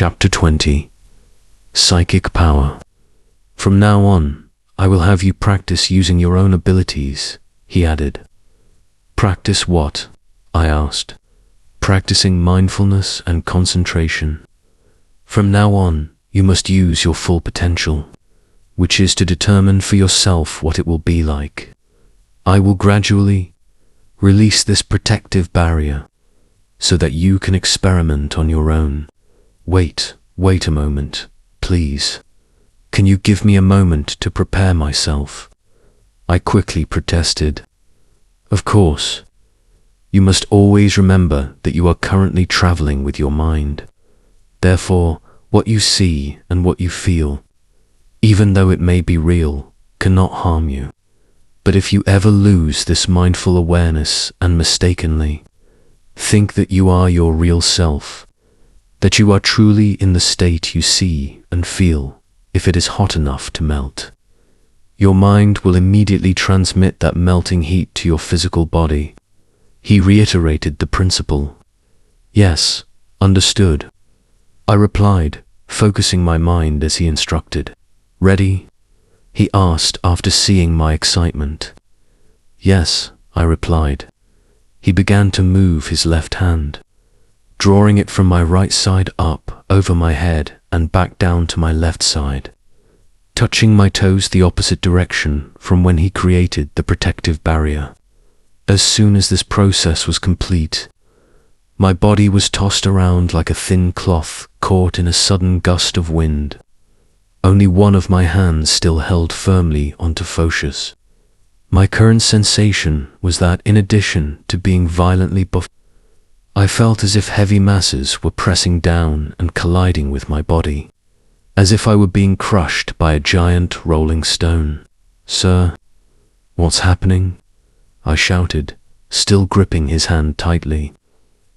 Chapter 20. Psychic Power. From now on, I will have you practice using your own abilities, he added. Practice what? I asked. Practicing mindfulness and concentration. From now on, you must use your full potential, which is to determine for yourself what it will be like. I will gradually release this protective barrier so that you can experiment on your own. Wait a moment, please. Can you give me a moment to prepare myself? I quickly protested. Of course. You must always remember that you are currently traveling with your mind. Therefore, what you see and what you feel, even though it may be real, cannot harm you. But if you ever lose this mindful awareness and mistakenly think that you are your real self, that you are truly in the state you see and feel, if it is hot enough to melt, your mind will immediately transmit that melting heat to your physical body. He reiterated the principle. Yes, understood. I replied, focusing my mind as he instructed. Ready? He asked after seeing my excitement. Yes, I replied. He began to move his left hand, drawing it from my right side up over my head and back down to my left side, touching my toes the opposite direction from when he created the protective barrier. As soon as this process was complete, my body was tossed around like a thin cloth caught in a sudden gust of wind. Only one of my hands still held firmly onto Photius. My current sensation was that, in addition to being violently buffeted, I felt as if heavy masses were pressing down and colliding with my body, as if I were being crushed by a giant rolling stone. Sir, what's happening? I shouted, still gripping his hand tightly.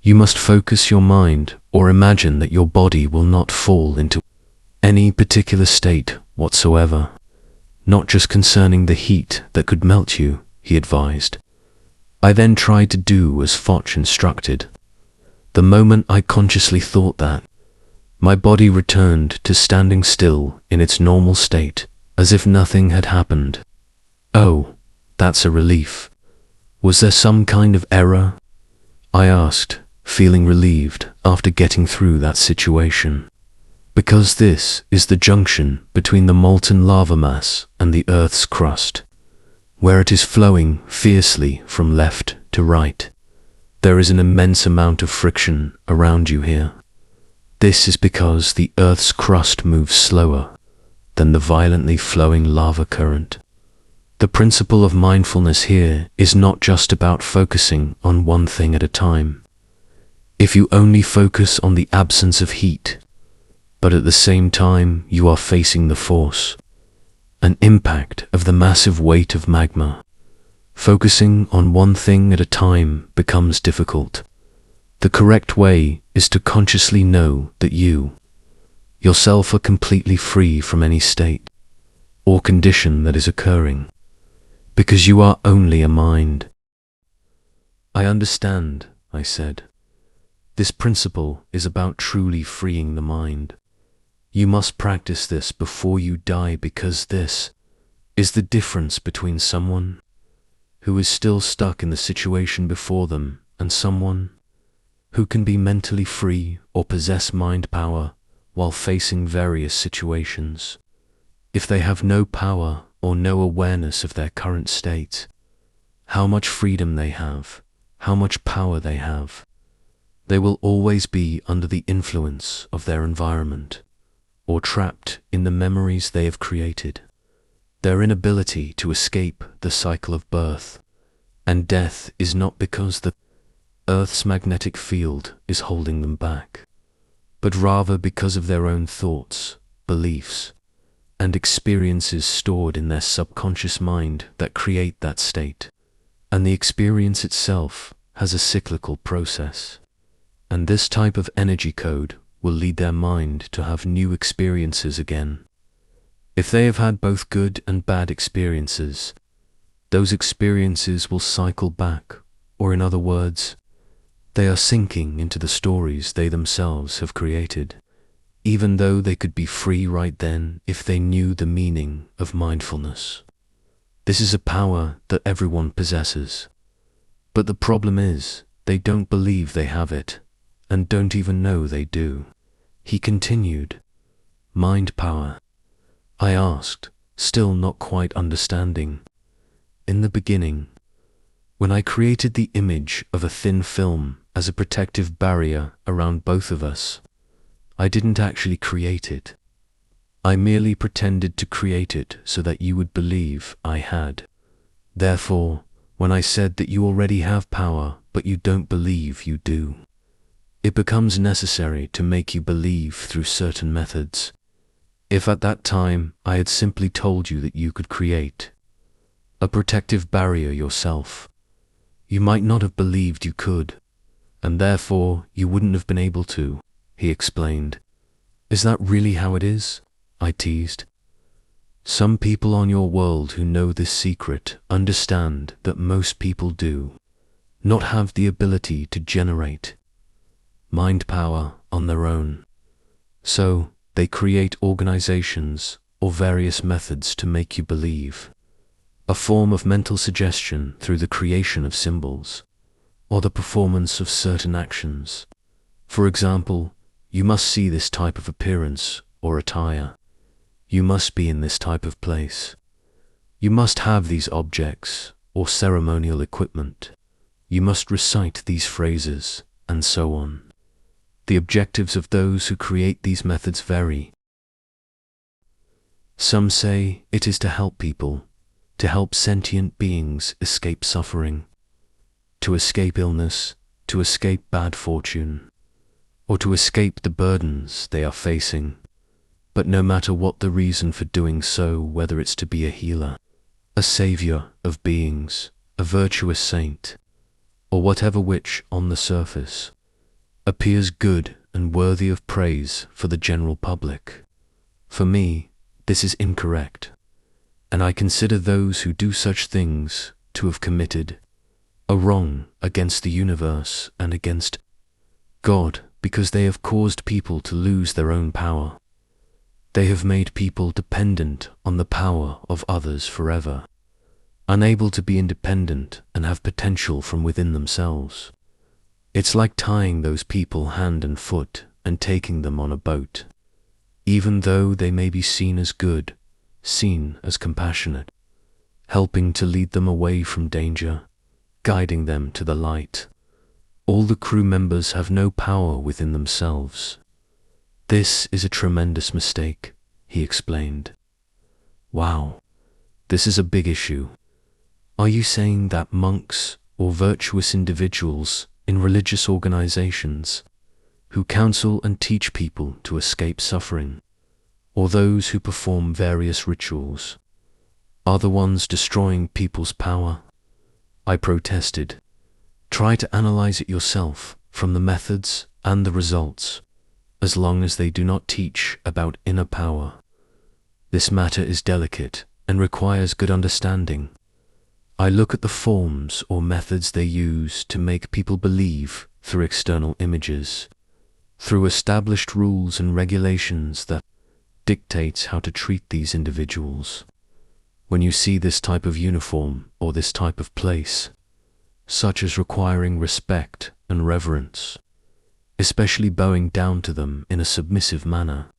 You must focus your mind or imagine that your body will not fall into any particular state whatsoever, not just concerning the heat that could melt you, he advised. I then tried to do as Foch instructed. The moment I consciously thought that, my body returned to standing still in its normal state, as if nothing had happened. Oh, that's a relief. Was there some kind of error? I asked, feeling relieved after getting through that situation. Because this is the junction between the molten lava mass and the Earth's crust, where it is flowing fiercely from left to right. There is an immense amount of friction around you here. This is because the Earth's crust moves slower than the violently flowing lava current. The principle of mindfulness here is not just about focusing on one thing at a time. If you only focus on the absence of heat, but at the same time you are facing the force, an impact of the massive weight of magma, focusing on one thing at a time becomes difficult. The correct way is to consciously know that you, yourself, are completely free from any state or condition that is occurring, because you are only a mind. I understand, I said. This principle is about truly freeing the mind. You must practice this before you die, because this is the difference between someone who is still stuck in the situation before them and someone who can be mentally free or possess mind power while facing various situations. If they have no power or no awareness of their current state, how much freedom they have, how much power they have, they will always be under the influence of their environment, or trapped in the memories they have created. Their inability to escape the cycle of birth and death is not because the Earth's magnetic field is holding them back, but rather because of their own thoughts, beliefs, and experiences stored in their subconscious mind that create that state. And the experience itself has a cyclical process. And this type of energy code will lead their mind to have new experiences again. If they have had both good and bad experiences, those experiences will cycle back, or in other words, they are sinking into the stories they themselves have created. even though they could be free right then if they knew the meaning of mindfulness. This is a power that everyone possesses. But the problem is, they don't believe they have it, and don't even know they do. He continued, "Mind power?" I asked, still not quite understanding. In the beginning, when I created the image of a thin film as a protective barrier around both of us, I didn't actually create it. I merely pretended to create it so that you would believe I had. Therefore, when I said that you already have power but you don't believe you do, it becomes necessary to make you believe through certain methods. If at that time I had simply told you that you could create a protective barrier yourself, you might not have believed you could, and therefore you wouldn't have been able to, he explained. Is that really how it is? I teased. Some people on your world who know this secret understand that most people do not have the ability to generate mind power on their own. So they create organizations or various methods to make you believe. A form of mental suggestion through the creation of symbols or the performance of certain actions. For example, you must see this type of appearance or attire. You must be in this type of place. You must have these objects or ceremonial equipment. You must recite these phrases, and so on. The objectives of those who create these methods vary. Some say it is to help people, to help sentient beings escape suffering, to escape illness, to escape bad fortune, or to escape the burdens they are facing. But no matter what the reason for doing so, whether it's to be a healer, a savior of beings, a virtuous saint, or whatever which, on the surface, appears good and worthy of praise for the general public, for me, this is incorrect, and I consider those who do such things to have committed a wrong against the universe and against God, because they have caused people to lose their own power. They have made people dependent on the power of others forever, unable to be independent and have potential from within themselves. It's like tying those people hand and foot and taking them on a boat, even though they may be seen as good, seen as compassionate, helping to lead them away from danger, guiding them to the light. All the crew members have no power within themselves. This is a tremendous mistake, he explained. Wow, this is a big issue. Are you saying that monks or virtuous individuals in religious organizations who counsel and teach people to escape suffering, or those who perform various rituals, are the ones destroying people's power? I protested. Try to analyze it yourself from the methods and the results, as long as they do not teach about inner power. This matter is delicate and requires good understanding. I look at the forms or methods they use to make people believe through external images, through established rules and regulations that dictates how to treat these individuals. When you see this type of uniform or this type of place, such as requiring respect and reverence, especially bowing down to them in a submissive manner,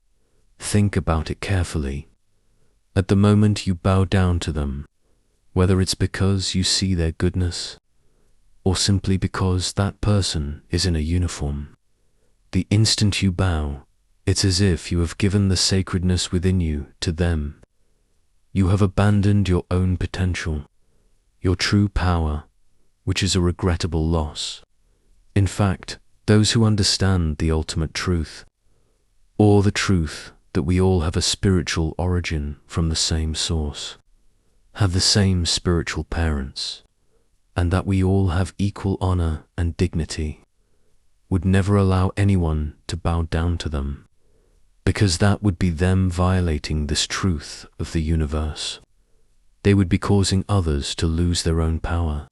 think about it carefully. At the moment you bow down to them, whether it's because you see their goodness, or simply because that person is in a uniform, the instant you bow, it's as if you have given the sacredness within you to them. You have abandoned your own potential, your true power, which is a regrettable loss. In fact, those who understand the ultimate truth, or the truth that we all have a spiritual origin from the same source, have the same spiritual parents, and that we all have equal honor and dignity, would never allow anyone to bow down to them, because that would be them violating this truth of the universe. They would be causing others to lose their own power,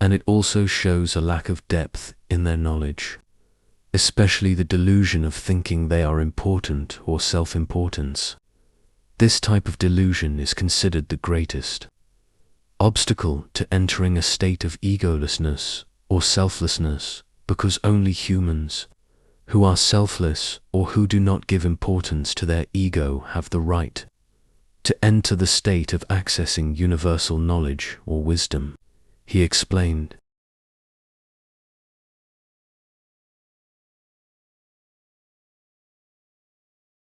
and it also shows a lack of depth in their knowledge. especially the delusion of thinking they are important or self-importance. This type of delusion is considered the greatest obstacle to entering a state of egolessness or selflessness, because only humans who are selfless or who do not give importance to their ego have the right to enter the state of accessing universal knowledge or wisdom, he explained.